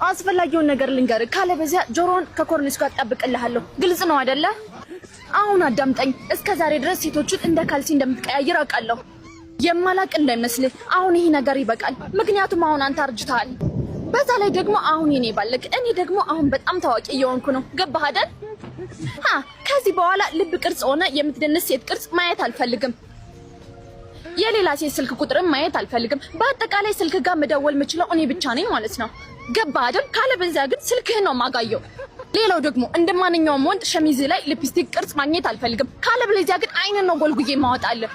አስፈላጊውን ነገር ልንገር ካለ በዚያ ጆሮን ከኮርኒስ ጋር ጠብቅልሃለሁ ግልጽ ነው አይደለ አሁን አዳምጠኝ እስከ ዛሬ ድረስ ሴቶችን እንደ ካልሲ እንደምትቀያየር አውቃለሁ የማላቅ እንዳይመስልህ አሁን ይሄ ነገር ይበቃል ምክንያቱም አሁን አንተ አርጅተሃል በዛ ላይ ደግሞ አሁን እኔ ባልክ እኔ ደግሞ አሁን በጣም ታዋቂ እየሆንኩ ነው ገባህ አይደል ከዚህ በኋላ ልብ ቅርጽ ሆነ የምትደንስ ሴት ቅርጽ ማየት አልፈልግም የሌላ ሴት ስልክ ቁጥርም ማየት አልፈልግም በአጠቃላይ ስልክ ጋር መደወል የምችለው እኔ ብቻ ነኝ ማለት ነው ገባህ አይደል ካለ በዚያ ግን ስልክህን ነው ማጋየው ሌላው ደግሞ እንደማንኛውም ወንድ ሸሚዝ ላይ ሊፕስቲክ ቅርጽ ማግኘት አልፈልግም ካለ በዚያ ግን አይነን ነው ጎልጉዬ ማወጣለህ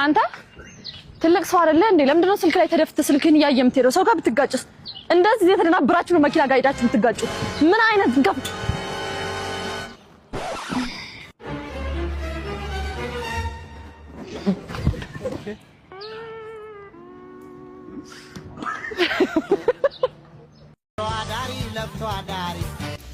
አንተ ትልቅ ሰው አይደለ እንዴ ለምንድን ነው ስልክ ላይ ተደፍተህ ስልክህን እያየህ የምትሄደው ሰው ጋር ብትጋጭስ እንደዚህ የተደናብራችሁ ነው መኪና ጋር ሄዳችሁ የምትጋጩ ምን አይነት ገፍ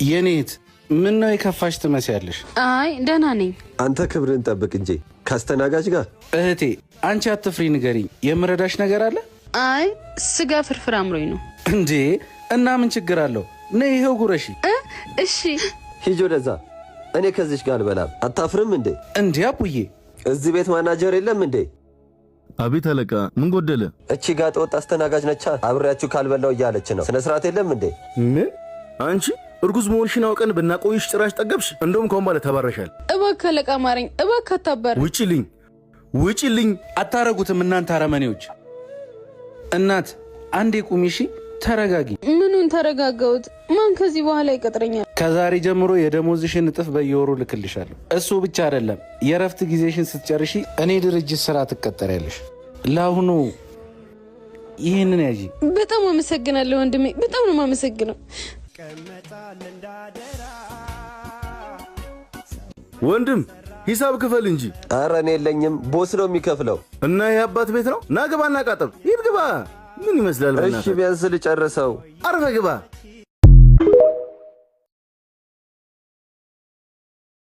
የኔት ምን ነው የከፋሽ ትመስያለሽ አይ ደህና ነኝ አንተ ክብርን ጠብቅ እንጂ ካስተናጋጅ ጋር እህቴ አንቺ አትፍሪ ንገሪኝ የምረዳሽ ነገር አለ አይ ስጋ ፍርፍር አምሮኝ ነው እንዴ እና ምን ችግር አለው ነይ ይሄው ጉረሺ እሺ ሂጂ ወደዛ እኔ ከዚሽ ጋር አልበላም አታፍርም እንዴ እንዴ አቡዬ እዚህ ቤት ማናጀር የለም እንዴ አቤት አለቃ ምን ጎደለ እቺ ጋር ወጥ አስተናጋጅ ነቻ አብሬያችሁ ካልበላው እያለች ነው ስነ ስርዓት የለም እንዴ ምን አንቺ እርጉዝ መሆንሽን አውቀን ብናቆይሽ ጭራሽ ጠገብሽ እንደውም ከሆነ ባለ ተባረሻል እባክህ አለቃ ማረኝ እባክህ አታባር ውጪልኝ አታረጉትም እናንተ አረመኔዎች እናት አንዴ ቁሚሺ ተረጋጊ ምኑን ተረጋጋውት ማን ከዚህ በኋላ ይቀጥረኛል ከዛሬ ጀምሮ የደሞዝሽን እጥፍ በየወሩ ልክልሻለሁ እሱ ብቻ አይደለም የረፍት ጊዜሽን ስትጨርሺ እኔ ድርጅት ስራ ትቀጠሪያለሽ ለአሁኑ ይሄንን ያጂ በጣም አመሰግናለሁ ወንድሜ በጣም ነው የማመሰግነው ወንድም ሂሳብ ክፈል እንጂ ኧረ እኔ የለኝም ቦስ ነው የሚከፍለው እና የአባት ቤት ነው ና ግባና ቃጠብ ሂድ ግባ ምን ይመስላል እሺ ቢያንስ ልጨርሰው አርፈህ ግባ